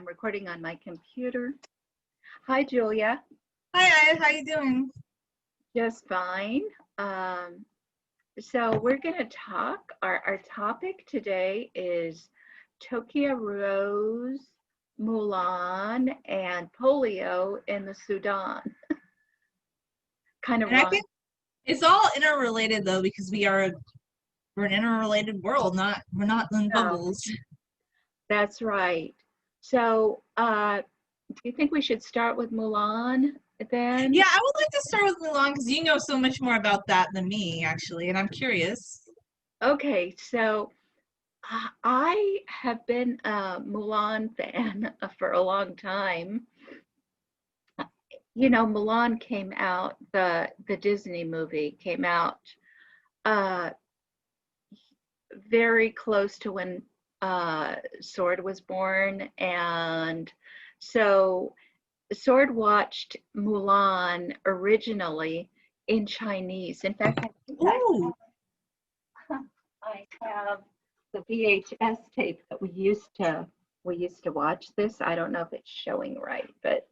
I'm recording on my computer. Hi, Julia. Hi, Ive. How you doing? Just fine. So we're going to talk. Our topic today is Tokyo Rose, Mulan, and polio in the Sudan. Kind of And I wrong. think it's all interrelated though, because we're an interrelated world. We're not in bubbles. That's right. So, do you think we should start with Mulan then? Yeah, I would like to start with Mulan because you know so much more about that than me, actually, and I'm curious. Okay, so I have been a Mulan fan for a long time. You know, Mulan came out, the Disney movie came out uh, very close to when Sword was born. And so Sword watched Mulan originally in Chinese. In fact, Ooh, I have the VHS tape that we used to watch this. I don't know if it's showing right, but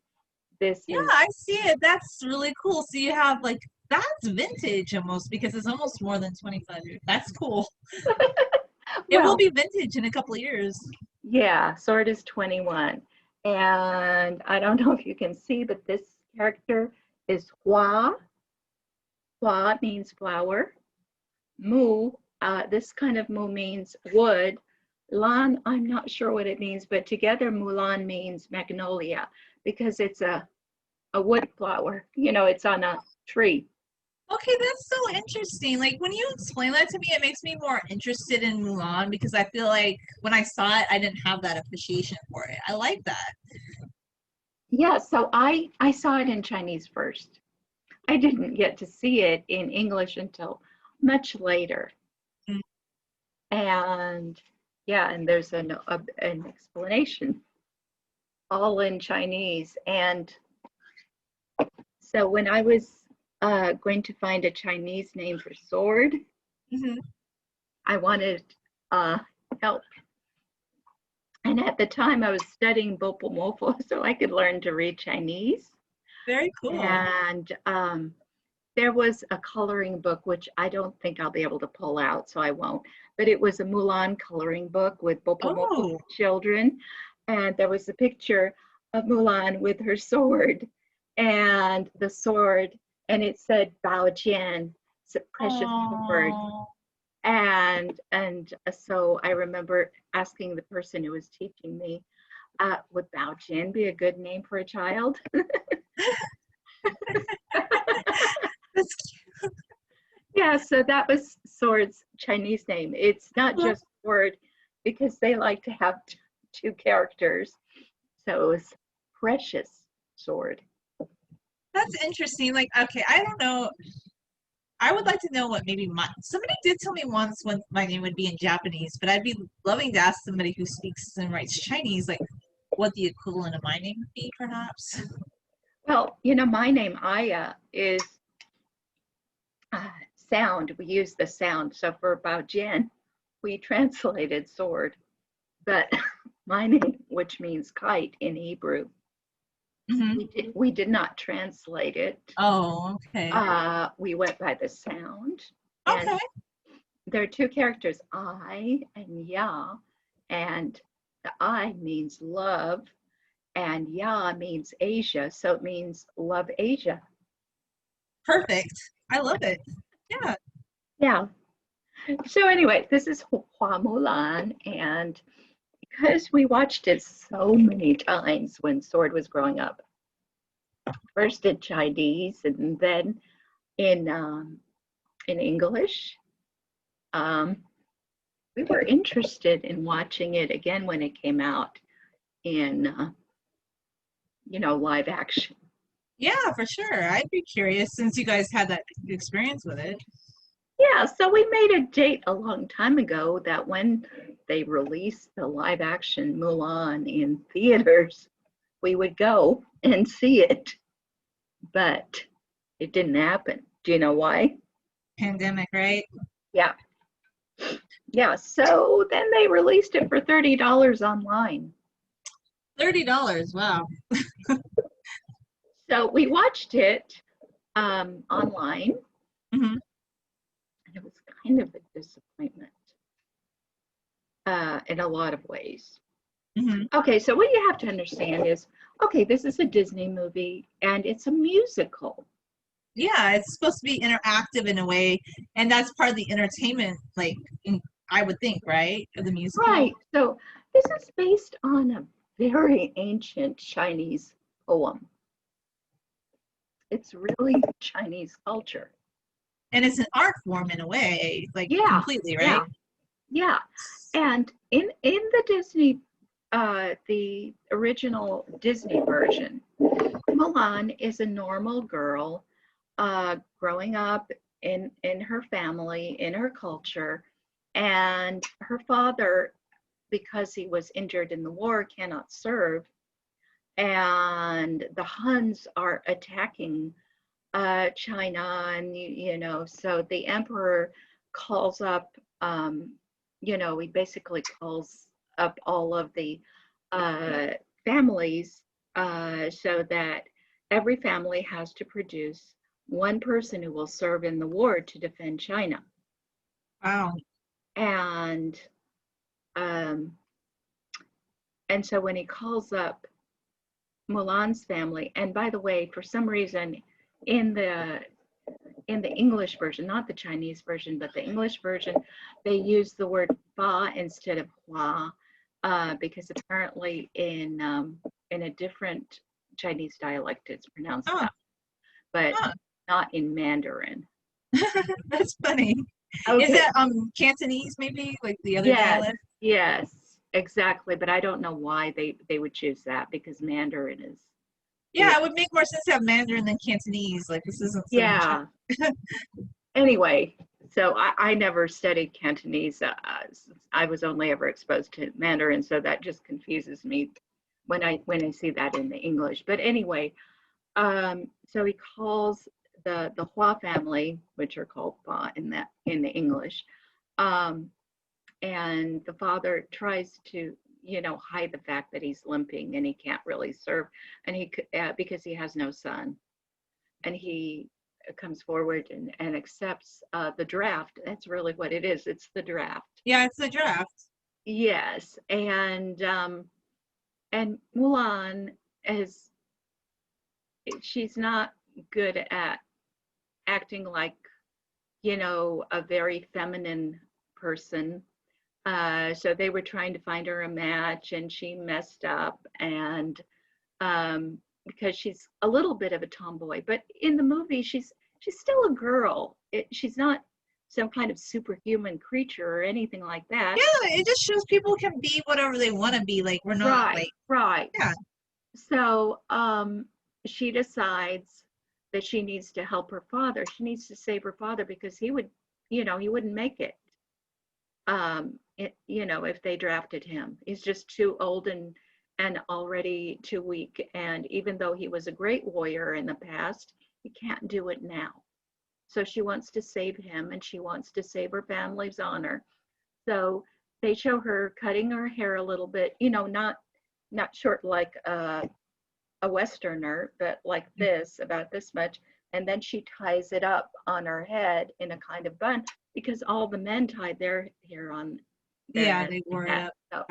this yeah, is I see it. That's really cool. So you have that's vintage almost because it's almost more than 25 years. That's cool. It will well, be vintage in a couple of years. yeah, Sword is 21. And I don't know if you can see, but this character is Hua. Hua means flower. Mu, this kind of mu means wood. Lan, I'm not sure what it means, but together Mulan means magnolia because it's a wood flower. You know, it's on a tree. Okay, that's so interesting. Like when you explain that to me, it makes me more interested in Mulan because I feel like when I saw it, I didn't have that appreciation for it. I like that. Yeah, so I saw it in Chinese first. I didn't get to see it in English until much later. Mm. And yeah, and there's an explanation all in Chinese. And so when I was going to find a Chinese name for sword, Mm-hmm. I wanted help. And at the time, I was studying Bopomofo so I could learn to read Chinese. Very cool. And there was a coloring book, which I don't think I'll be able to pull out, so I won't. But it was a Mulan coloring book with Bopomofo children. And there was a picture of Mulan with her sword and the sword, and it said Bao Jian, it's a precious sword. And so I remember asking the person who was teaching me, would Bao Jian be a good name for a child? That's cute. Yeah, so that was Sword's Chinese name. It's not just Sword because they like to have two characters. So it was Precious Sword. That's interesting. Like, okay, I don't know. I would like to know what maybe somebody did tell me once when my name would be in Japanese, but I'd be loving to ask somebody who speaks and writes Chinese, like what the equivalent of my name would be, perhaps. Well, you know, my name, Aya, is sound. We use the sound. So for Bao Jian, we translated sword. But my name, which means kite in Hebrew, we did not translate it. Oh, okay. We went by the sound. Okay. And there are two characters, I and Ya, and the I means love, and Ya means Asia, so it means love Asia. Perfect. I love it. Yeah. Yeah. So anyway, this is Hua Mulan, and because we watched it so many times when Sword was growing up, first in Chinese and then in English, we were interested in watching it again when it came out in live action. Yeah, for sure. I'd be curious since you guys had that experience with it. Yeah, so we made a date a long time ago that when they released the live action Mulan in theaters, we would go and see it. But it didn't happen. Do you know why? Pandemic, right? Yeah. Yeah, so then they released it for $30 online. $30. Wow. So we watched it online, Mm-hmm. and it was kind of a disappointment in a lot of ways. Mm-hmm. Okay, so what you have to understand is, okay, this is a Disney movie and it's a musical. Yeah, it's supposed to be interactive in a way, and that's part of the entertainment, like I would think, right, of the musical. Right. So this is based on a very ancient Chinese poem. It's really Chinese culture. And it's an art form in a way, like Yeah, completely, yeah, right? yeah. And in the Disney, the original Disney version, Mulan is a normal girl growing up in her family, in her culture, and her father, because he was injured in the war, cannot serve, and the Huns are attacking China, and you know, so the emperor calls up, you know, he basically calls up all of the uh, families so that every family has to produce one person who will serve in the war to defend China. Wow. And um, and so when he calls up Mulan's family, and by the way, for some reason in the English version, not the Chinese version, but the English version, they use the word fa instead of hua, because apparently in a different Chinese dialect it's pronounced Oh, that, but huh. not in Mandarin. That's funny. Is Okay. that Cantonese maybe, like the other Yes, dialect? yes, exactly. But I don't know why they would choose that because Mandarin is, Yeah, it would make more sense to have Mandarin than Cantonese. Like this isn't Southern yeah. Anyway, so I never studied Cantonese. I was only ever exposed to Mandarin, so that just confuses me when I see that in the English. But anyway, so he calls the Hua family, which are called Hua in the English, um, and the father tries to hide the fact that he's limping and he can't really serve, and because he has no son, and he comes forward and accepts the draft. That's really what it is. It's the draft. Yeah, it's the draft. Yes, and Mulan is she's not good at acting like a very feminine person. So they were trying to find her a match, and she messed up, and because she's a little bit of a tomboy, but in the movie she's still a girl. She's not some kind of superhuman creature or anything like that. Yeah, it just shows people can be whatever they want to be. Like we're not like Right. yeah. So she decides that she needs to help her father. She needs to save her father because he wouldn't make it. If they drafted him, he's just too old and already too weak. And even though he was a great warrior in the past, he can't do it now. So she wants to save him, and she wants to save her family's honor. So they show her cutting her hair a little bit, not short like a Westerner, but like this, about this much. And then she ties it up on her head in a kind of bun because all the men tied their hair on their Yeah, head. they wore it up. So,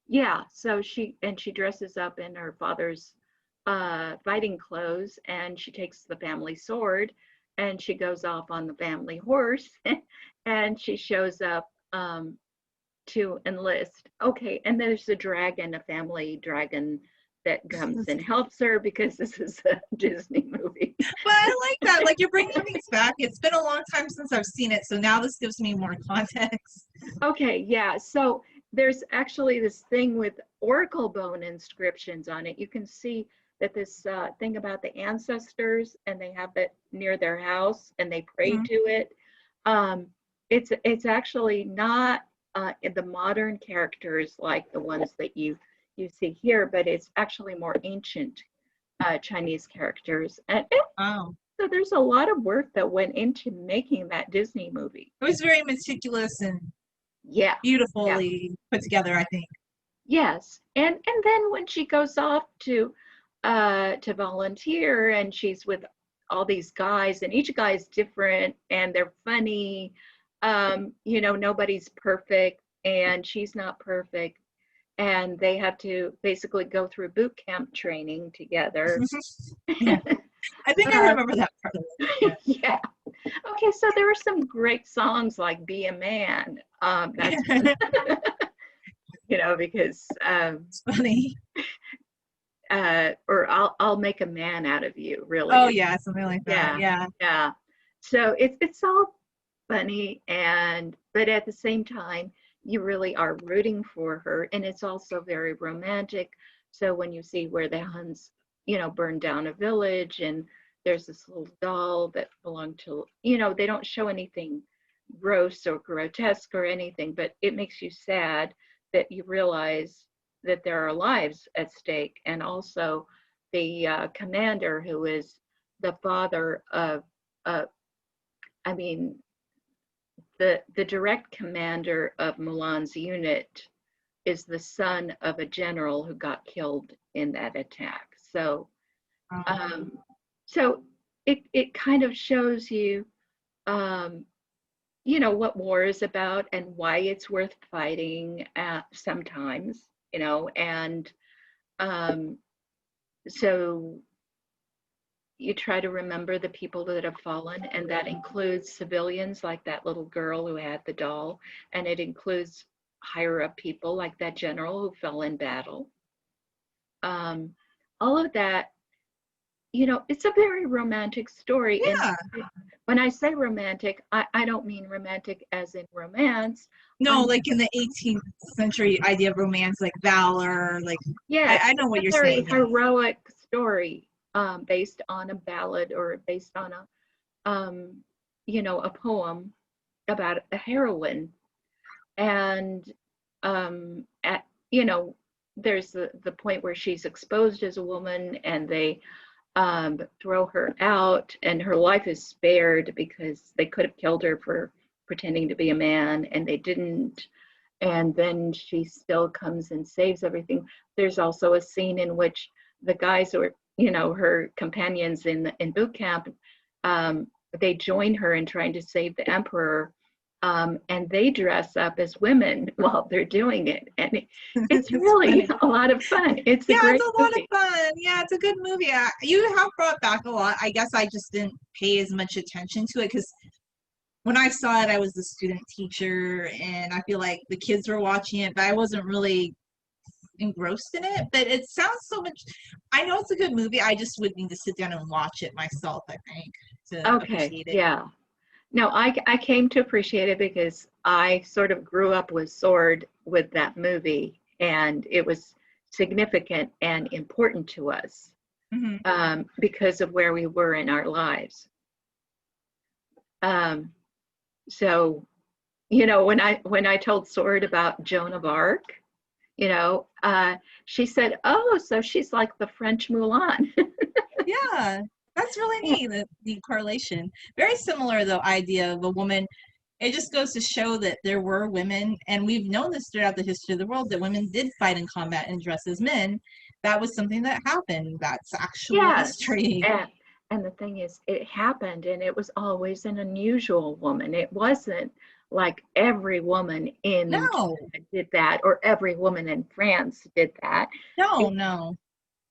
yeah, so she dresses up in her father's fighting clothes, and she takes the family sword, and she goes off on the family horse, and she shows up to enlist. Okay, and there's a dragon, a family dragon that comes and helps her because this is a Disney movie. But I like that. Like you're bringing things back. It's been a long time since I've seen it, so now this gives me more context. Okay, yeah. So there's actually this thing with oracle bone inscriptions on it. You can see that this thing about the ancestors, and they have it near their house, and they pray to it. It's actually not the modern characters like the ones that you see here, but it's actually more ancient Chinese characters. And Wow. so there's a lot of work that went into making that Disney movie. It was very meticulous and Yeah. beautifully put together, I think. yes, and then when she goes off to volunteer, and she's with all these guys, and each guy's different and they're funny. Nobody's perfect, and she's not perfect, and they have to basically go through boot camp training together. Yeah, I think I remember that part of it. Yeah. Okay, so there are some great songs like "Be a Man." That's Yeah. because It's funny. or I'll make a man out of you. Oh Really, yeah, something like that. yeah, Yeah. yeah. So it's all funny, but at the same time, you really are rooting for her, and it's also very romantic. So when you see where the Huns, burn down a village, and there's this little doll that belonged to, they don't show anything gross or grotesque or anything, but it makes you sad that you realize that there are lives at stake. And also the commander, who is the father of, uh, I mean, the direct commander of Mulan's unit is the son of a general who got killed in that attack. So, um, so it kind of shows you, um, what war is about and why it's worth fighting sometimes, and um, so you try to remember the people that have fallen, and that includes civilians like that little girl who had the doll, and it includes higher up people like that general who fell in battle. Um, all of that, it's a very romantic story. And Yeah. when I say romantic, I don't mean romantic as in romance. No, like in the 18th century idea of romance, like valor, like Yes, I know it's what a you're very saying. Yeah. heroic story, based on a ballad or based on a poem about a heroine. And at there's the point where she's exposed as a woman, and they throw her out, and her life is spared because they could have killed her for pretending to be a man, and they didn't. And then she still comes and saves everything. There's also a scene in which the guys, or her companions in boot camp, um, they join her in trying to save the emperor, and they dress up as women while they're doing it, and it's It's really funny. a lot of fun. It's a Yeah, it's great a lot of movie. fun. Yeah, it's a good movie. You have brought back a lot. I guess I just didn't pay as much attention to it because when I saw it, I was the student teacher, and I feel like the kids were watching it, but I wasn't really engrossed in it. But it sounds so much. I know it's a good movie. I just would need to sit down and watch it myself, I think, to Okay, appreciate it. yeah. No, I came to appreciate it because I sort of grew up with Sword with that movie, and it was significant and important to us, Hmm. because of where we were in our lives. Um, so, when I told Sword about Joan of Arc, she said, "Oh, so she's like the French Mulan." Yeah, that's really neat. The correlation, very similar though. Idea of a woman. It just goes to show that there were women, and we've known this throughout the history of the world, that women did fight in combat and dress as men. That was something that happened. That's actual Yes, history. and the thing is, it happened, and it was always an unusual woman. It wasn't like every woman in No, Canada did that, or every woman in France did that. no, It, no.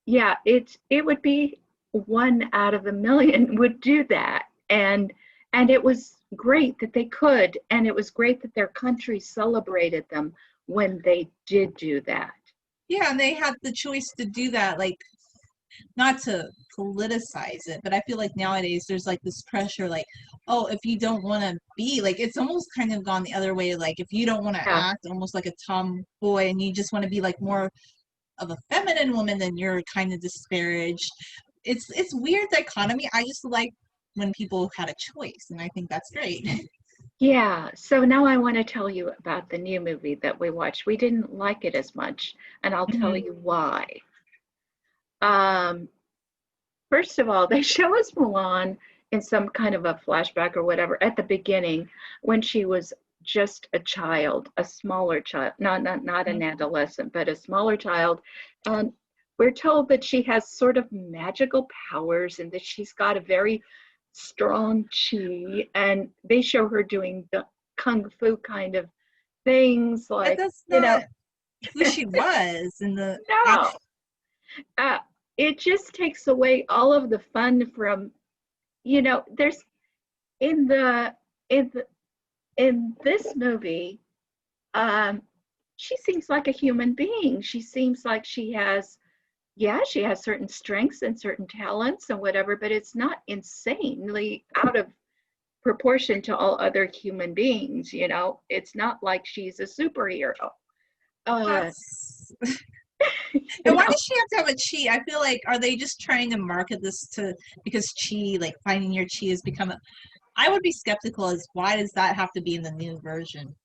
yeah, it would be one out of a million would do that, and it was great that they could, and it was great that their country celebrated them when they did do that. Yeah, and they had the choice to do that, like not to politicize it, but I feel like nowadays there's like this pressure, like, oh, if you don't want to be like, it's almost kind of gone the other way. Like, if you don't want to Yeah. act almost like a tomboy and you just want to be like more of a feminine woman, then you're kind of disparaged. It's weird dichotomy. I just like when people had a choice, and I think that's great. Yeah, so now I want to tell you about the new movie that we watched. We didn't like it as much, and I'll tell Mhm. you why. Um, First of all, they show us Mulan in some kind of a flashback or whatever at the beginning when she was just a child, a smaller child, not an adolescent, but a smaller child. And we're told that she has sort of magical powers and that she's got a very strong chi. And they show her doing the kung fu kind of things, But like, that's you know, not who she was in the no. It just takes away all of the fun from, there's in the in the in this movie, she seems like a human being. She seems like she has certain strengths and certain talents and whatever, but it's not insanely out of proportion to all other human beings. It's not like she's a superhero. That's You and why know? does she have to have a chi? I feel like, are they just trying to market this to, because chi, like finding your chi has become a, I would be skeptical as why does that have to be in the new version?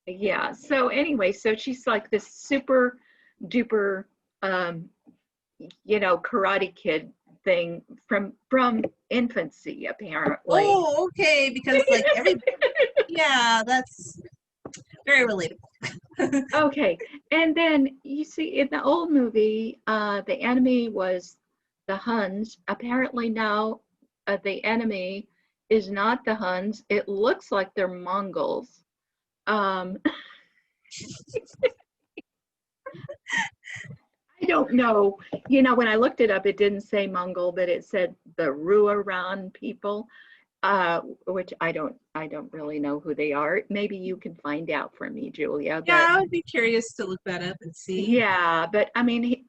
Yeah. So anyway, so she's like this super duper, um, Karate Kid thing from infancy, apparently. Oh, okay, because like yeah, that's very relatable. Okay, and then you see in the old movie, the enemy was the Huns. Apparently now, the enemy is not the Huns. It looks like they're Mongols. Um, I don't know. When I looked it up, it didn't say Mongol, but it said the Ruaran people, which I don't really know who they are. Maybe you can find out for me, Julia. Yeah, But I would be curious to look that up and see. yeah, but I mean,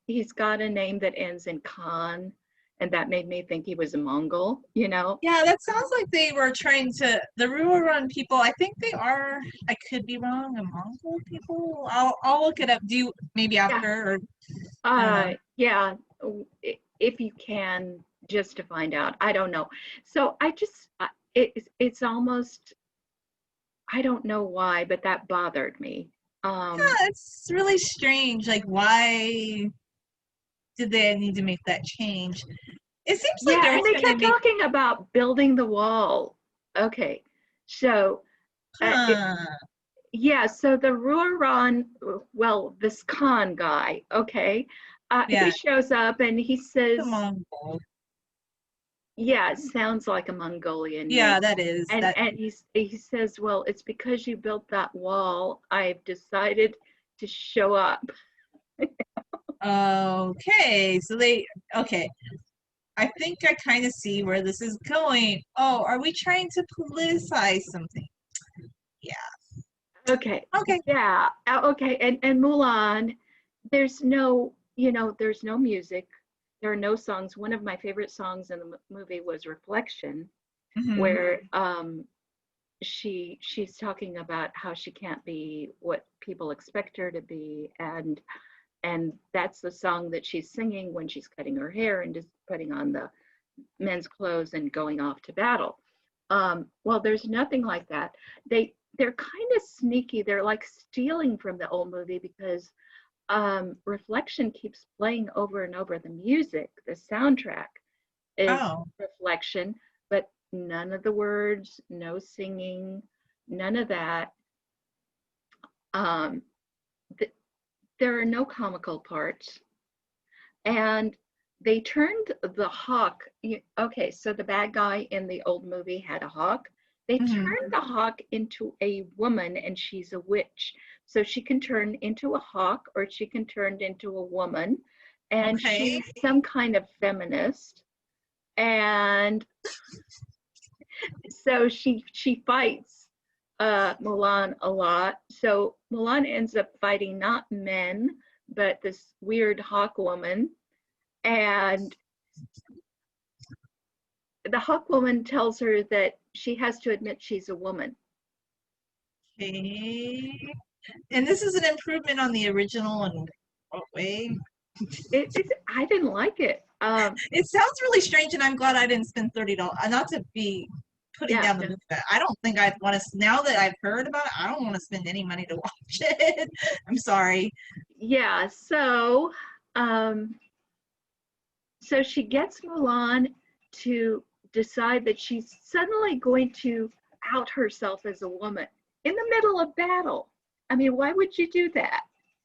he's got a name that ends in Khan, and that made me think he was a Mongol. Yeah, that sounds like they were trying to, the Rural people, I think they are, I could be wrong, a Mongol people. I'll look it up. Do you maybe Yeah. after, or I don't know. Yeah, if you can, just to find out. I don't know. So it's almost, I don't know why, but that bothered me. Yeah, it's really strange. Like, why did they need to make that change? It seems like Yeah, every and they time they kept make, talking about building the wall. Okay, so uh, it, huh, yeah, so the Ruran, well, this Khan guy, okay, he yeah, shows up and he the says, Mongol. yeah, it sounds like a Mongolian name. Yeah, that is And that. he says, well, it's because you built that wall, I've decided to show up. Okay, so they, okay. I think I kind of see where this is going. Oh, are we trying to politicize something? Yeah. Okay, Okay. yeah, okay, and Mulan, there's no music, there are no songs. One of my favorite songs in the movie was Reflection, Hmm. where she's talking about how she can't be what people expect her to be, and that's the song that she's singing when she's cutting her hair and just putting on the men's clothes and going off to battle. Well, there's nothing like that. They're kind of sneaky. They're like stealing from the old movie because Reflection keeps playing over and over. The music, the soundtrack is Oh. Reflection, but none of the words, no singing, none of that. Um, th- there are no comical parts. And they turned the hawk. Okay, so the bad guy in the old movie had a hawk. They Hmm. turned the hawk into a woman, and she's a witch. So she can turn into a hawk or she can turn into a woman. And Okay. she's some kind of feminist. And so she fights Mulan a lot. So Mulan ends up fighting not men, but this weird hawk woman. And the hawk woman tells her that she has to admit she's a woman. Okay. And this is an improvement on the original in what way? I didn't like it. It sounds really strange, and I'm glad I didn't spend $30. Not to be putting Yeah, down the movie, but I don't think I'd want to. Now that I've heard about it, I don't want to spend any money to watch it. I'm sorry. yeah. Um, so she gets Mulan to decide that she's suddenly going to out herself as a woman in the middle of battle. I mean, why would you do that?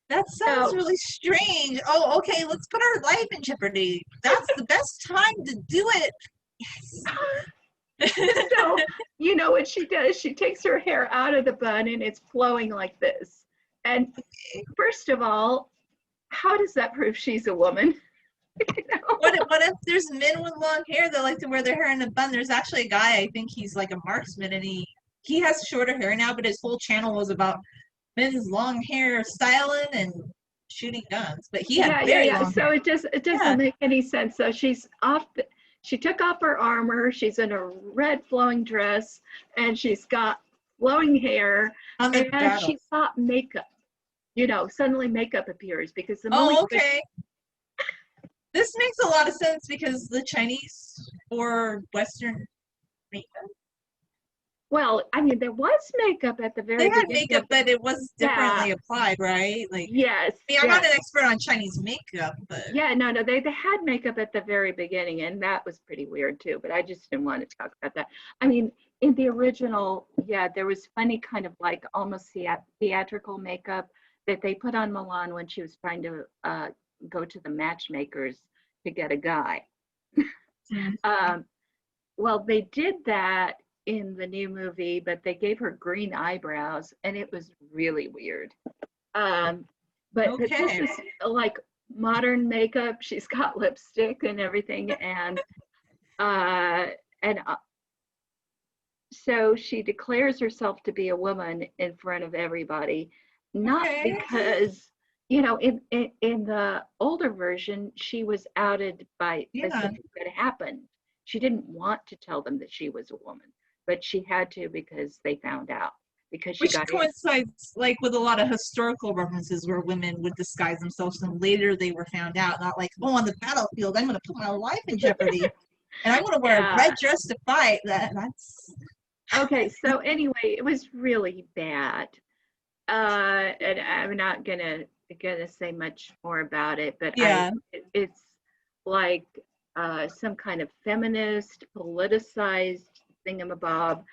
That sounds So, really strange. Oh, okay, let's put our life in jeopardy. That's the best time to do it. Yes. so you know what she does? She takes her hair out of the bun and it's flowing like this. And first of all, how does that prove she's a woman? You know? What if there's men with long hair that like to wear their hair in a bun? There's actually a guy, I think he's like a marksman, and he has shorter hair now, but his whole channel was about men's long hair styling and shooting guns. But he had very long So hair. it doesn't Yeah. make any sense. So she took off her armor. She's in a red flowing dress, and she's got flowing hair, On the and battle. she's got makeup. You know, suddenly makeup appears because the movie. Oh, okay. This makes a lot of sense because the Chinese or Western makeup. Well, I mean, there was makeup at the very They had beginning. makeup, but it was differently applied, right? Like, yes. I mean, I'm not an expert on Chinese makeup, but Yeah, no, they had makeup at the very beginning, and that was pretty weird too. But I just didn't want to talk about that. I mean, in the original, yeah, there was funny kind of like almost theatrical makeup that they put on Mulan when she was trying to go to the matchmakers to get a guy. Well, they did that in the new movie, but they gave her green eyebrows, and it was really weird. But this is like modern makeup. She's got lipstick and everything, and so she declares herself to be a woman in front of everybody, not because you know in the older version she was outed by something that happened. She didn't want to tell them that she was a woman, but she had to because they found out. Because she got coincides like with a lot of historical references where women would disguise themselves and later they were found out, not like, oh, on the battlefield I'm going to put my life in jeopardy and I'm going to wear a red dress to fight. That's okay. So anyway, it was really bad, and I'm not gonna say much more about it, but it's like some kind of feminist politicized thingamabob.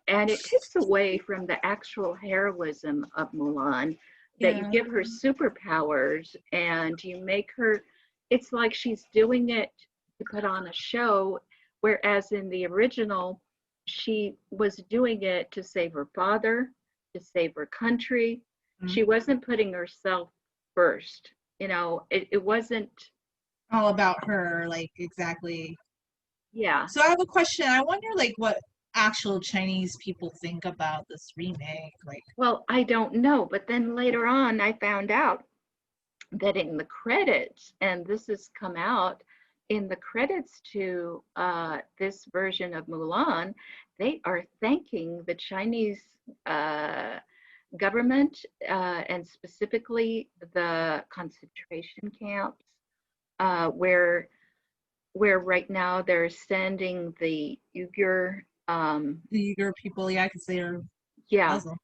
And it takes away from the actual heroism of Mulan, that you give her superpowers and you make her, it's like she's doing it to put on a show, whereas in the original, she was doing it to save her father, to save her country. She wasn't putting herself first. You know, it wasn't all about her, like, exactly. Yeah. So I have a question. I wonder, like, what actual Chinese people think about this remake. Like, well, I don't know, but then later on I found out that in the credits, and this has come out in the credits to this version of Mulan, they are thanking the Chinese government and specifically the concentration camps where right now they're sending the Uyghur people, because they are Muslim.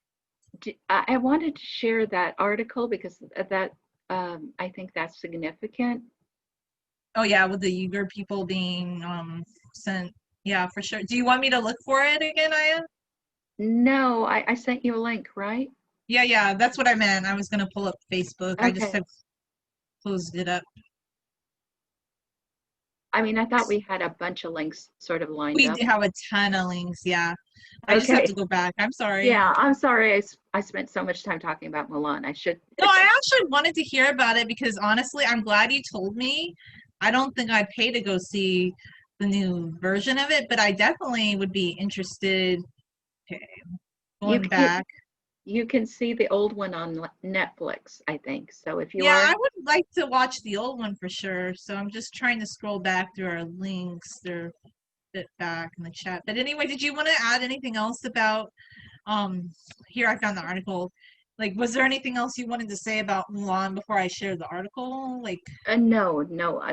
I wanted to share that article because that I think that's significant. Oh yeah, with the Uyghur people being sent. Yeah, for sure. Do you want me to look for it again, Aya? No, I sent you a link, right? Yeah, that's what I meant. I was gonna pull up Facebook. Okay. I just have closed it up. I mean, I thought we had a bunch of links sort of lined up. We have a ton of links, yeah. I just have to go back. I'm sorry. Yeah, I'm sorry. I spent so much time talking about Mulan. I should. No, I actually wanted to hear about it because honestly, I'm glad you told me. I don't think I'd pay to go see the new version of it, but I definitely would be interested. Okay, going back. You can see the old one on Netflix, I think. So if you I would like to watch the old one for sure. So I'm just trying to scroll back through our links. They're a bit back in the chat. But anyway, did you want to add anything else about here I found the article. Like, was there anything else you wanted to say about Mulan before I share the article? Like, no,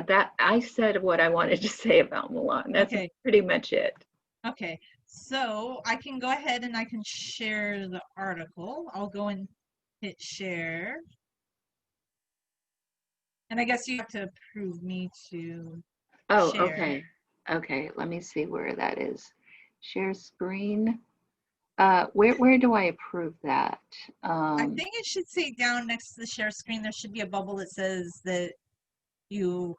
that I said what I wanted to say about Mulan. That's pretty much it. Okay, so I can go ahead and I can share the article. I'll go and hit share. And I guess you have to approve me to share. Okay, let me see where that is. Share screen. Where do I approve that? I think it should say down next to the share screen, there should be a bubble that says that you.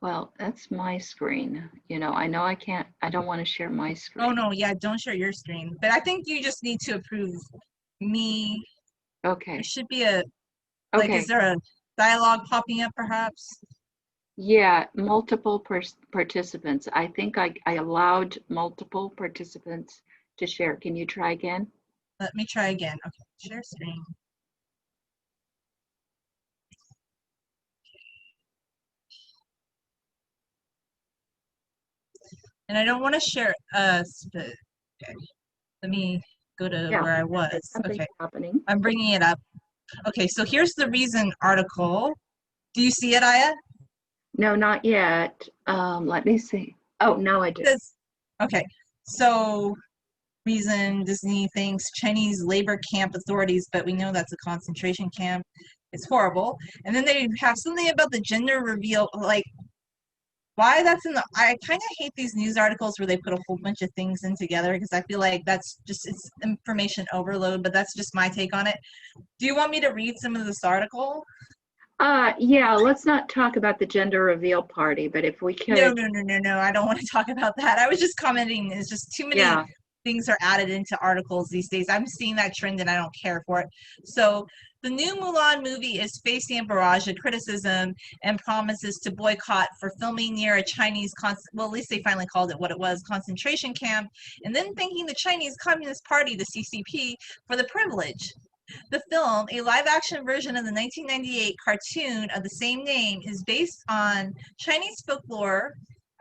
Well, that's my screen. You know I don't want to share my screen. Oh no, yeah, don't share your screen. But I think you just need to approve me. Okay. There should be a, like, Okay. is there a dialogue popping up perhaps? Yeah, multiple participants. I think I allowed multiple participants to share. Can you try again? Let me try again. Okay, share screen. And I don't want to share us, but okay. Let me go to where I was. Something's Okay, happening. I'm bringing it up. Okay, so here's the Reason article. Do you see it, Aya? No, not yet. Let me see. Oh, now I do. Okay, so Reason, Disney thinks Chinese labor camp authorities, but we know that's a concentration camp. It's horrible. And then they have something about the gender reveal, like why that's in the. I kind of hate these news articles where they put a whole bunch of things in together because I feel like that's just it's information overload. But that's just my take on it. Do you want me to read some of this article? Yeah, let's not talk about the gender reveal party, but if we could. No. I don't want to talk about that. I was just commenting. It's just too many things are added into articles these days. I'm seeing that trend and I don't care for it. So the new Mulan movie is facing a barrage of criticism and promises to boycott for filming near a Chinese, well, at least they finally called it what it was, concentration camp, and then thanking the Chinese Communist Party, the CCP, for the privilege. The film, a live-action version of the 1998 cartoon of the same name, is based on Chinese folklore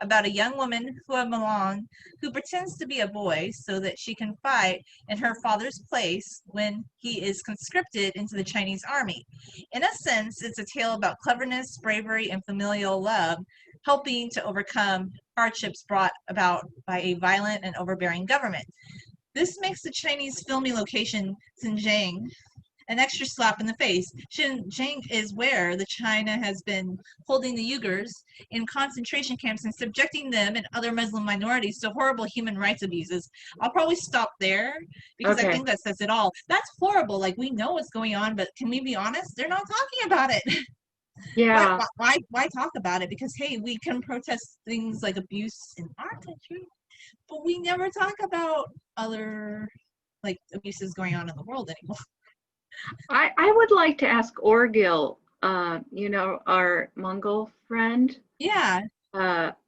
about a young woman, Mulan, who pretends to be a boy so that she can fight in her father's place when he is conscripted into the Chinese army. In a sense, it's a tale about cleverness, bravery, and familial love, helping to overcome hardships brought about by a violent and overbearing government. This makes the Chinese filming location Xinjiang an extra slap in the face. Xinjiang is where the China has been holding the Uyghurs in concentration camps and subjecting them and other Muslim minorities to horrible human rights abuses. I'll probably stop there because I think that says it all. That's horrible. Like, we know what's going on, but can we be honest? They're not talking about it. Yeah. Why talk about it? Because, hey, we can protest things like abuse in our country, but we never talk about other, like, abuses going on in the world anymore. I would like to ask Orgil, our Mongol friend. Yeah.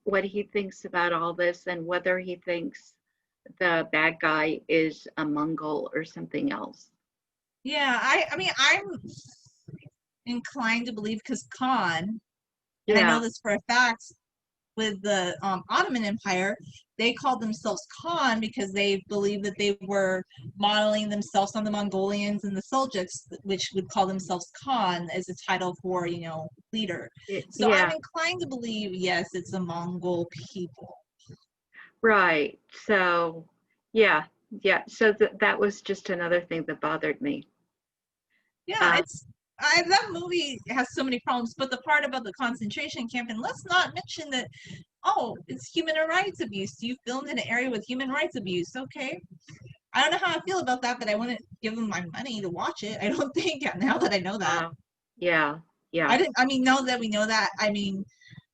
What he thinks about all this and whether he thinks the bad guy is a Mongol or something else. Yeah, I mean, I'm inclined to believe because Khan, and I know this for a fact, with the Ottoman Empire, they called themselves Khan because they believed that they were modeling themselves on the Mongolians and the Seljuks, which would call themselves Khan as a title for, leader. So I'm inclined to believe, yes, it's the Mongol people. Right. So, yeah. So that was just another thing that bothered me. Yeah, that movie has so many problems, but the part about the concentration camp, and let's not mention that, it's human rights abuse. You filmed in an area with human rights abuse. Okay. I don't know how I feel about that, but I wouldn't give them my money to watch it. I don't think, now that I know that. Yeah. Now that we know that,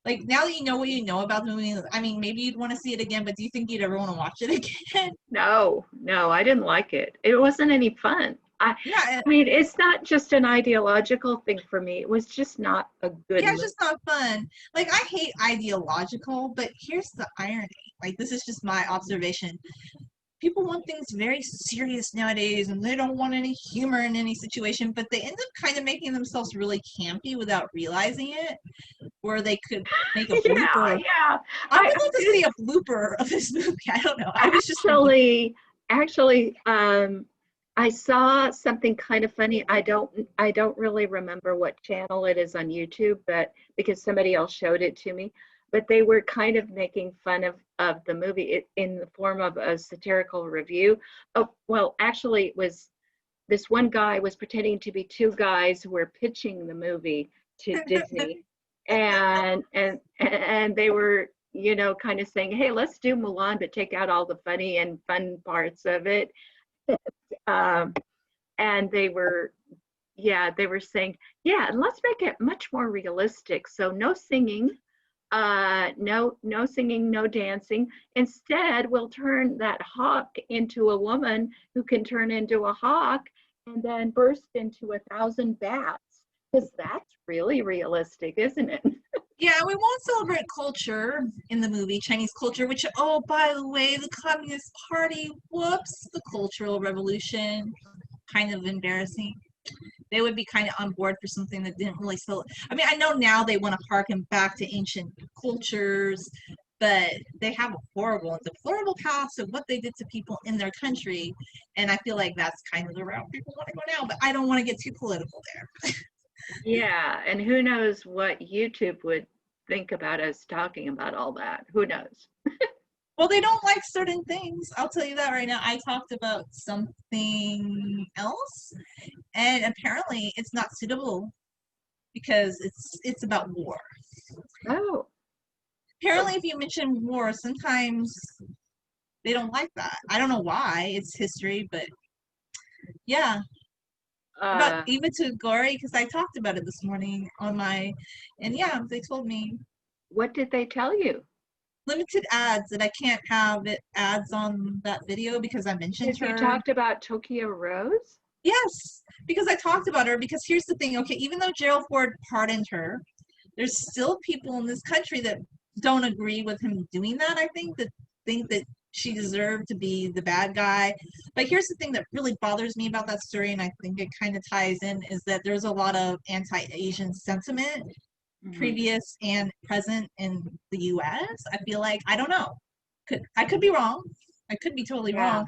like, now that you know what you know about the movie, maybe you'd want to see it again, but do you think you'd ever want to watch it again? No, I didn't like it. It wasn't any fun. It's not just an ideological thing for me. It was just not a good it's just not fun. Like, I hate ideological, but here's the irony. Like, this is just my observation. People want things very serious nowadays, and they don't want any humor in any situation, but they end up kind of making themselves really campy without realizing it, where they could make a blooper. Yeah. I would love to see a blooper of this movie. I don't know. Actually, I saw something kind of funny. I don't really remember what channel it is on YouTube, but because somebody else showed it to me, but they were kind of making fun of the movie in the form of a satirical review. Oh, well, actually it was this one guy was pretending to be two guys who were pitching the movie to Disney and they were you know, kind of saying, hey, let's do Mulan, but take out all the funny and fun parts of it. um, and they were, yeah, they were saying, yeah, and let's make it much more realistic. So no singing, no singing, no dancing. Instead, we'll turn that hawk into a woman who can turn into a hawk and then burst into 1,000 bats. Because that's really realistic, isn't it? Yeah, we won't celebrate culture in the movie, Chinese culture, which, oh, by the way, the Communist Party, whoops, the Cultural Revolution, kind of embarrassing. They would be kind of on board for something that didn't really sell. I mean, I know now they want to harken back to ancient cultures, but they have a horrible and deplorable past of what they did to people in their country. And I feel like that's kind of the route people want to go now, but I don't want to get too political there. Yeah, and who knows what YouTube would think about us talking about all that? Who knows? Well, they don't like certain things. I'll tell you that right now. I talked about something else, and apparently it's not suitable because it's about war. Oh, Apparently, if you mention war, sometimes they don't like that. I don't know why. It's history, but yeah. About Eva Tagore, because I talked about it this morning on my, and yeah, they told me what did they tell you? limited ads, that I can't have it ads on that video because I mentioned her. You talked about Tokyo Rose? Yes, because I talked about her. Because here's the thing, okay, even though Gerald Ford pardoned her, there's still people in this country that don't agree with him doing that, I think that she deserved to be the bad guy. But here's the thing that really bothers me about that story, and I think it kind of ties in, is that there's a lot of anti-Asian sentiment, previous and present in the US. I feel like, I don't know. I could be wrong. I could be totally wrong.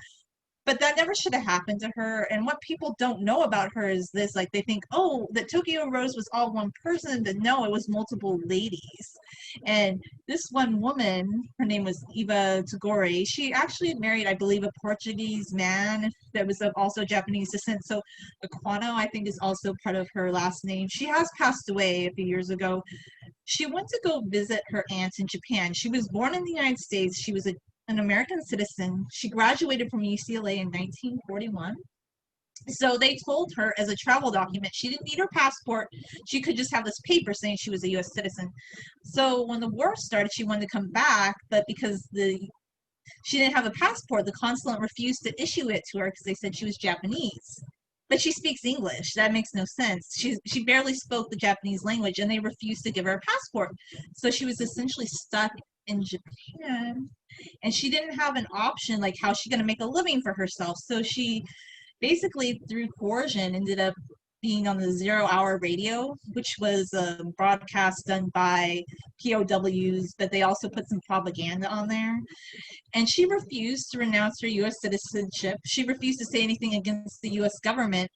But that never should have happened to her. And what people don't know about her is this, like, they think, oh, that Tokyo Rose was all one person, but no, it was multiple ladies. And this one woman, her name was Eva Tagore, she actually married, I believe, a Portuguese man that was also Japanese descent. So Aquino, I think, is also part of her last name. She has passed away a few years ago. She went to go visit her aunt in Japan. She was born in the United States. She was an American citizen. She graduated from UCLA in 1941. So they told her as a travel document, she didn't need her passport. She could just have this paper saying she was a US citizen. So when the war started, she wanted to come back, but because she didn't have a passport, the consulate refused to issue it to her because they said she was Japanese. But she speaks English. That makes no sense. She barely spoke the Japanese language, and they refused to give her a passport. So she was essentially stuck in Japan, and she didn't have an option, like how's she going to make a living for herself. So she basically, through coercion, ended up being on the 0 Hour radio, which was a broadcast done by POWs, but they also put some propaganda on there. And she refused to renounce her US citizenship. She refused to say anything against the US government,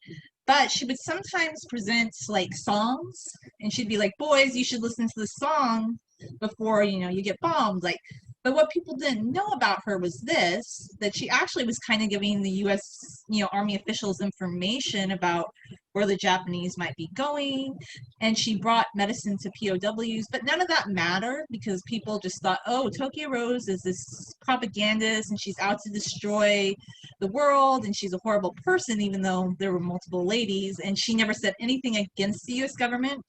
but she would sometimes present like songs, and she'd be like, boys, you should listen to the song before, you get bombed. Like, but what people didn't know about her was this, that she actually was kind of giving the US, Army officials information about where the Japanese might be going. And she brought medicine to POWs, but none of that mattered because people just thought, oh, Tokyo Rose is this propagandist and she's out to destroy the world and she's a horrible person, even though there were multiple ladies. And she never said anything against the US government.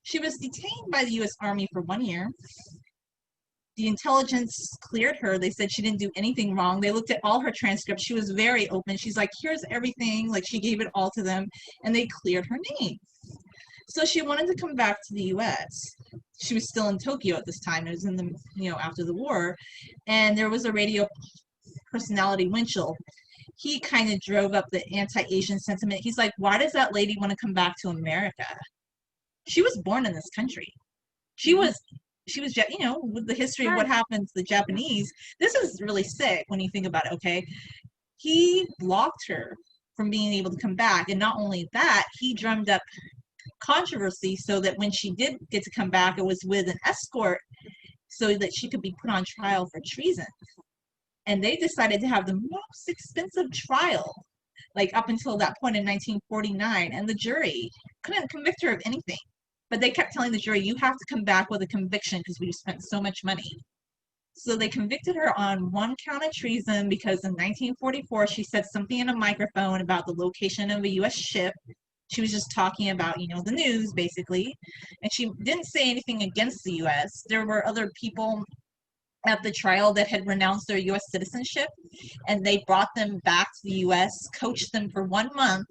She was detained by the US Army for 1 year. The intelligence cleared her. They said she didn't do anything wrong. They looked at all her transcripts. She was very open. She's like, here's everything. Like, she gave it all to them, and they cleared her name. So she wanted to come back to the US. She was still in Tokyo at this time. It was in the, after the war. And there was a radio personality, Winchell. He kind of drove up the anti-Asian sentiment. He's like, why does that lady want to come back to America? She was born in this country. She was, with the history of what happened to the Japanese, this is really sick when you think about it, okay? He blocked her from being able to come back. And not only that, he drummed up controversy so that when she did get to come back, it was with an escort so that she could be put on trial for treason. And they decided to have the most expensive trial, like up until that point in 1949. And the jury couldn't convict her of anything. But they kept telling the jury, you have to come back with a conviction because we've spent so much money. So they convicted her on one count of treason because in 1944 she said something in a microphone about the location of a U.S. ship. She was just talking about, the news basically, and she didn't say anything against the U.S. There were other people at the trial that had renounced their U.S. citizenship, and they brought them back to the U.S., coached them for 1 month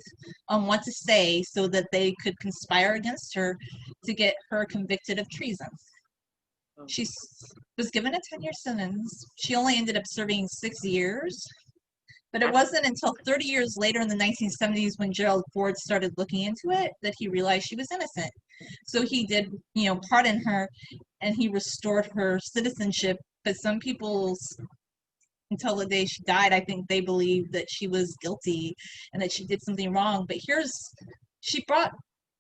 on what to say so that they could conspire against her to get her convicted of treason. She was given a 10-year sentence. She only ended up serving 6 years. But it wasn't until 30 years later in the 1970s when Gerald Ford started looking into it that he realized she was innocent. So he did, pardon her, and he restored her citizenship. But some people's, until the day she died, I think they believed that she was guilty and that she did something wrong. But she brought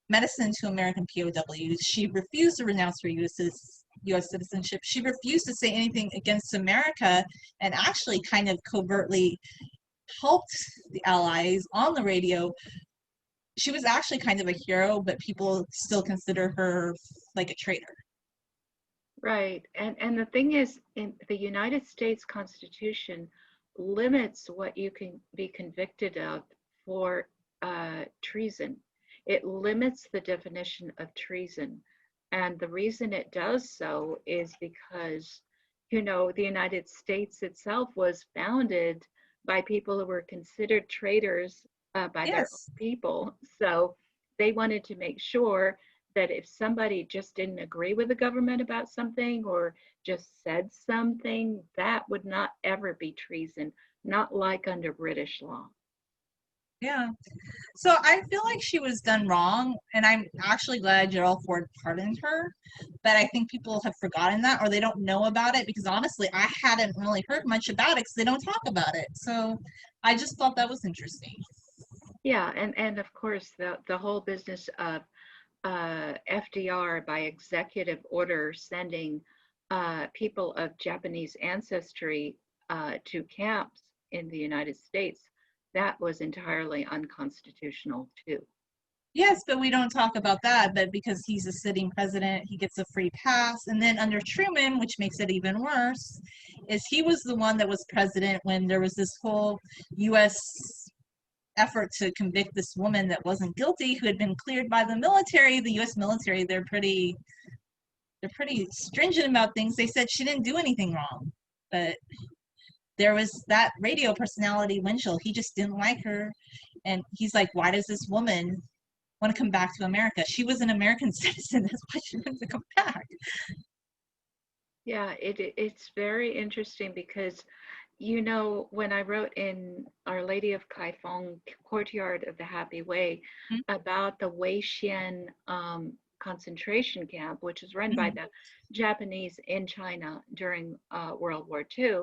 medicine to American POWs. She refused to renounce her U.S. citizenship. She refused to say anything against America and actually kind of covertly helped the Allies on the radio. She was actually kind of a hero, but people still consider her like a traitor. Right. And the thing is, in the United States Constitution limits what you can be convicted of for treason. It limits the definition of treason. And the reason it does so is because, the United States itself was founded by people who were considered traitors by their own people. So they wanted to make sure that if somebody just didn't agree with the government about something or just said something, that would not ever be treason, not like under British law. Yeah. So I feel like she was done wrong, and I'm actually glad Gerald Ford pardoned her, but I think people have forgotten that or they don't know about it because honestly, I hadn't really heard much about it because they don't talk about it. So I just thought that was interesting. Yeah, and of course, the whole business of FDR by executive order sending people of Japanese ancestry to camps in the United States, that was entirely unconstitutional too. Yes, but we don't talk about that. But because he's a sitting president, he gets a free pass. And then under Truman, which makes it even worse, is he was the one that was president when there was this whole U.S. effort to convict this woman that wasn't guilty, who had been cleared by the military. The U.S. military, they're pretty stringent about things. They said she didn't do anything wrong, but there was that radio personality, Winchell. He just didn't like her, and he's like, "Why does this woman want to come back to America? She was an American citizen. That's why she wants to come back." Yeah, it's very interesting because, when I wrote in Our Lady of Kaifeng, Courtyard of the Happy Way, about the Weixian concentration camp, which was run by the Japanese in China during World War II,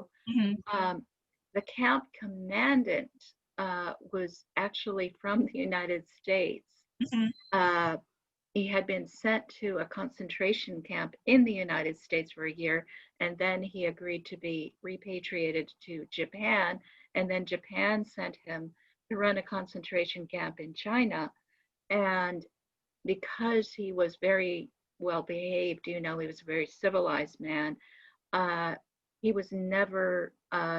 the camp commandant was actually from the United States. He had been sent to a concentration camp in the United States for a year, and then he agreed to be repatriated to Japan, and then Japan sent him to run a concentration camp in China. And because he was very well behaved, he was a very civilized man, he was never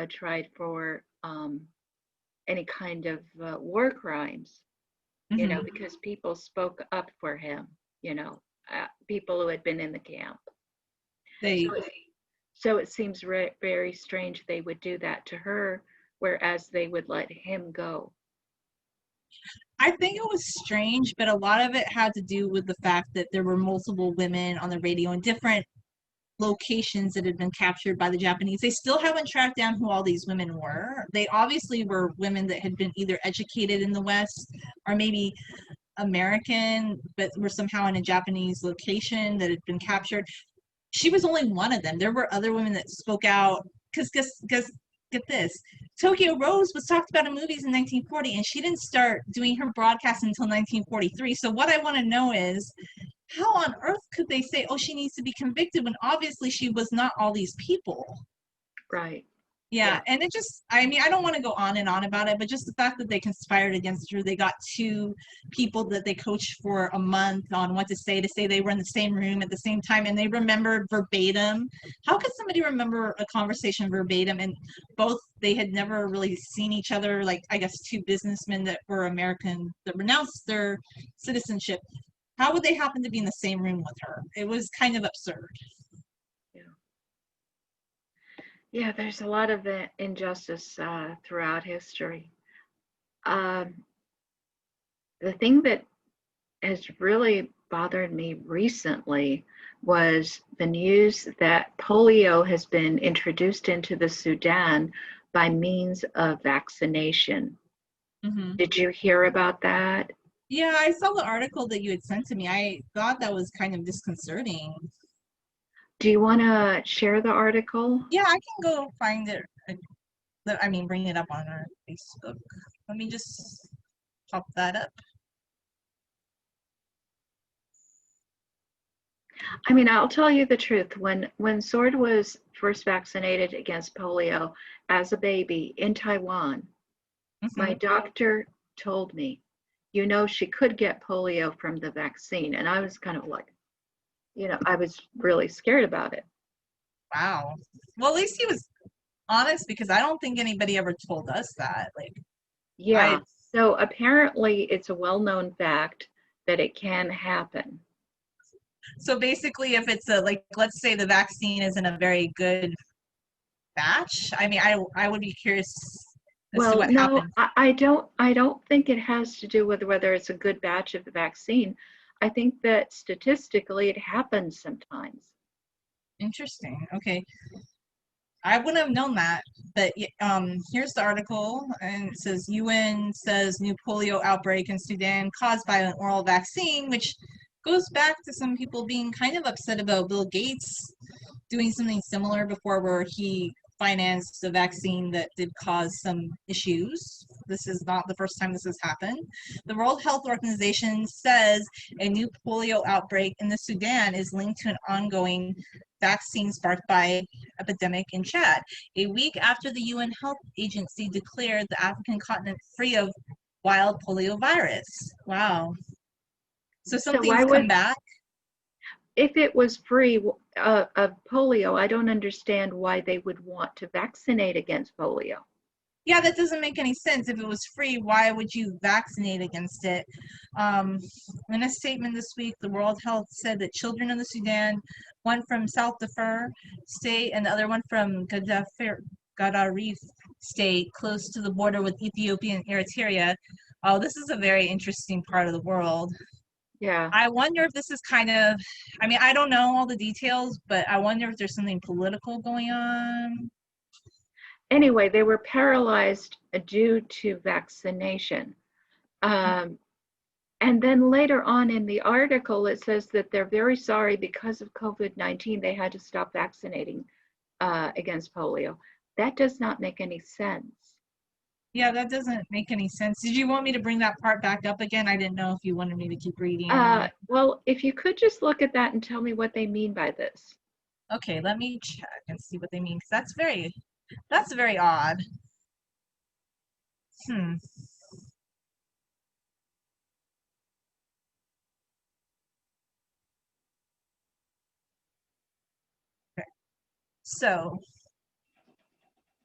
tried for any kind of war crimes. Because people spoke up for him, people who had been in the camp. So it seems very strange they would do that to her, whereas they would let him go. I think it was strange, but a lot of it had to do with the fact that there were multiple women on the radio in different locations that had been captured by the Japanese. They still haven't tracked down who all these women were. They obviously were women that had been either educated in the West or maybe American, but were somehow in a Japanese location that had been captured. She was only one of them. There were other women that spoke out because get this. Tokyo Rose was talked about in movies in 1940, and she didn't start doing her broadcast until 1943. So what I want to know is, how on earth could they say, oh, she needs to be convicted when obviously she was not all these people? Right. Yeah, and it just, I mean, I don't want to go on and on about it, but just the fact that they conspired against her, they got two people that they coached for a month on what to say they were in the same room at the same time, and they remembered verbatim. How could somebody remember a conversation verbatim? And both, they had never really seen each other, like, I guess, two businessmen that were American, that renounced their citizenship. How would they happen to be in the same room with her? It was kind of absurd. Yeah, there's a lot of injustice throughout history. The thing that has really bothered me recently was the news that polio has been introduced into the Sudan by means of vaccination. Mm-hmm. Did you hear about that? Yeah, I saw the article that you had sent to me. I thought that was kind of disconcerting. Do you want to share the article? Yeah, I can go find it. I mean, bring it up on our Facebook. Let me just pop that up. I mean, I'll tell you the truth. When Sword was first vaccinated against polio as a baby in Taiwan, my doctor told me, you know, she could get polio from the vaccine. And I was kind of like, you know, I was really scared about it. Wow. Well, at least he was honest, because I don't think anybody ever told us that. Like, Yeah. So apparently it's a well-known fact that it can happen. So basically, if it's a, like, let's say the vaccine isn't a very good batch, I mean, I would be curious as to Well, what no, happens. I don't think it has to do with whether it's a good batch of the vaccine. I think that statistically it happens sometimes. Interesting. Okay. I wouldn't have known that, but here's the article, and it says UN says new polio outbreak in Sudan caused by an oral vaccine, which goes back to some people being kind of upset about Bill Gates doing something similar before, where he financed a vaccine that did cause some issues. This is not the first time this has happened. The World Health Organization says a new polio outbreak in the Sudan is linked to an ongoing vaccine sparked by epidemic in Chad. A week after the UN Health Agency declared the African continent free of wild polio virus. Wow. So So something's why come would, back. if it was free of polio, I don't understand why they would want to vaccinate against polio. Yeah, that doesn't make any sense. If it was free, why would you vaccinate against it? In a statement this week, the World Health said that children in the Sudan, one from South Darfur state and the other one from Gadaref state, close to the border with Ethiopia and Eritrea. Oh, this is a very interesting part of the world. Yeah. I wonder if this is kind of, I mean, I don't know all the details, but I wonder if there's something political going on. Anyway, they were paralyzed due to vaccination. And then later on in the article, it says that they're very sorry because of COVID-19, they had to stop vaccinating against polio. That does not make any sense. Yeah, that doesn't make any sense. Did you want me to bring that part back up again? I didn't know if you wanted me to keep reading. Well, if you could just look at that and tell me what they mean by this. Okay, let me check and see what they mean, because that's very odd. Hmm. Okay. So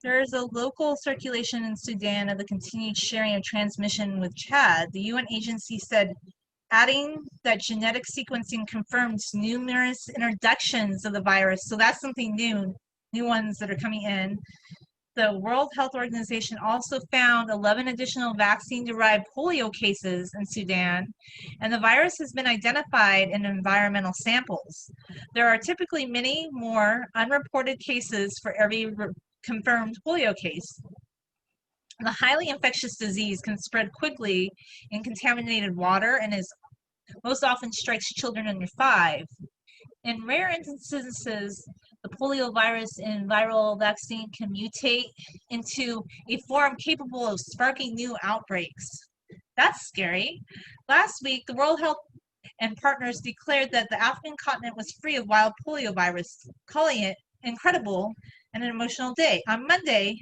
there is a local circulation in Sudan of the continued sharing of transmission with Chad. The UN agency said, adding that genetic sequencing confirms numerous introductions of the virus. So that's something new ones that are coming in. The World Health Organization also found 11 additional vaccine-derived polio cases in Sudan, and the virus has been identified in environmental samples. There are typically many more unreported cases for every confirmed polio case. The highly infectious disease can spread quickly in contaminated water and is most often strikes children under 5. In rare instances, the polio virus in viral vaccine can mutate into a form capable of sparking new outbreaks. That's scary. Last week, the World Health and partners declared that the African continent was free of wild polio virus, calling it incredible and an emotional day. On Monday,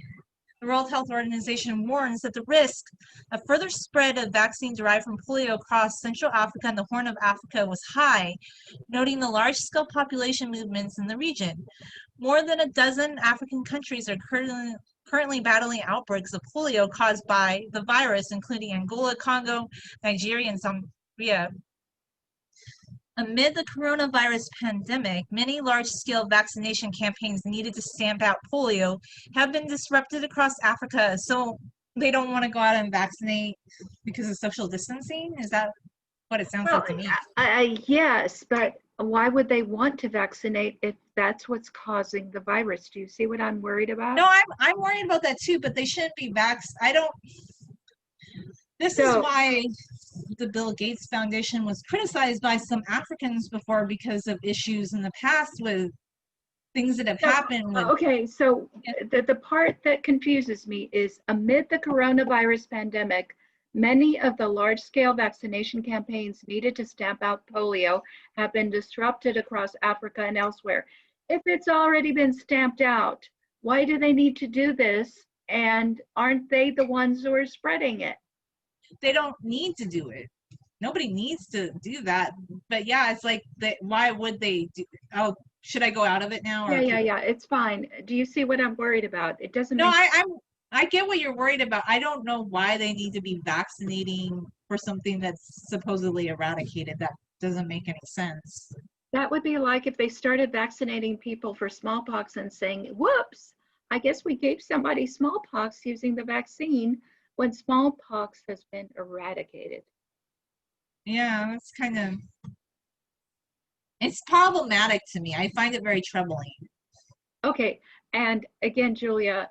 the World Health Organization warns that the risk of further spread of vaccine derived from polio across Central Africa and the Horn of Africa was high, noting the large-scale population movements in the region. More than a dozen African countries are currently battling outbreaks of polio caused by the virus, including Angola, Congo, Nigeria, and Zambia. Amid the coronavirus pandemic, many large-scale vaccination campaigns needed to stamp out polio have been disrupted across Africa. So they don't want to go out and vaccinate because of social distancing? Is that what it sounds like to me? Yes, but why would they want to vaccinate if that's what's causing the virus? Do you see what I'm worried about? No, I'm worried about that too, but they shouldn't be This is why the Bill Gates Foundation was criticized by some Africans before because of issues in the past with things that have happened. Okay, so the part that confuses me is amid the coronavirus pandemic, many of the large-scale vaccination campaigns needed to stamp out polio have been disrupted across Africa and elsewhere. If it's already been stamped out, why do they need to do this? And aren't they the ones who are spreading it? They don't need to do it. Nobody needs to do that. But yeah, it's like, why would they do? Oh, should I go out of it now? Yeah, it's fine. Do you see what I'm worried about? It doesn't. No, I get what you're worried about. I don't know why they need to be vaccinating for something that's supposedly eradicated. That doesn't make any sense. That would be like if they started vaccinating people for smallpox and saying, whoops, I guess we gave somebody smallpox using the vaccine when smallpox has been eradicated. Yeah, that's it's problematic to me. I find it very troubling. Okay, and again, Julia,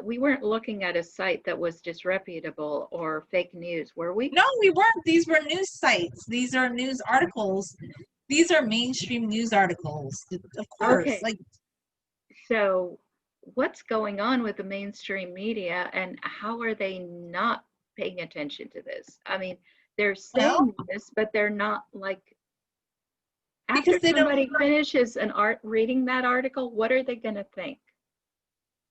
we weren't looking at a site that was disreputable or fake news, were we? No, we weren't. These were news sites. These are news articles. These are mainstream news articles, of course. Okay. So what's going on with the mainstream media and how are they not paying attention to this? I mean, they're saying this, but they're not like, after somebody finishes reading that article, what are they going to think?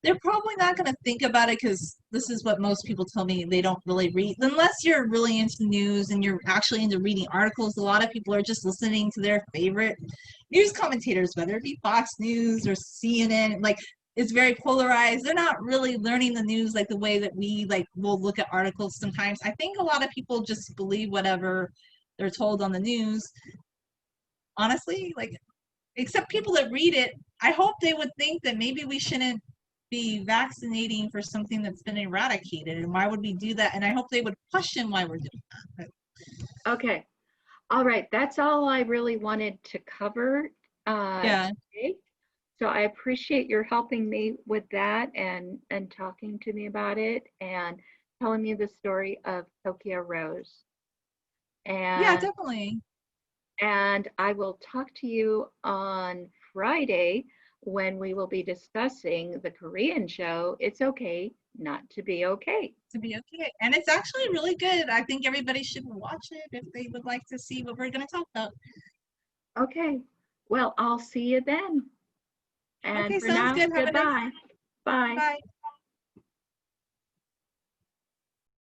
They're probably not going to think about it because this is what most people tell me they don't really read. Unless you're really into news and you're actually into reading articles, a lot of people are just listening to their favorite news commentators, whether it be Fox News or CNN. Like, it's very polarized. They're not really learning the news like the way that we will look at articles sometimes. I think a lot of people just believe whatever they're told on the news. Honestly, except people that read it, I hope they would think that maybe we shouldn't be vaccinating for something that's been eradicated, and why would we do that? And I hope they would question why we're doing that. Okay. All right. That's all I really wanted to cover. Yeah. Today. So I appreciate your helping me with that and talking to me about it and telling me the story of Tokyo Rose. And yeah, definitely. And I will talk to you on Friday when we will be discussing the Korean show, It's Okay Not to Be Okay. To be okay. And it's actually really good. I think everybody should watch it if they would like to see what we're going to talk about. Okay. Well, I'll see you then. And okay, for sounds now, good. goodbye. Bye. Bye.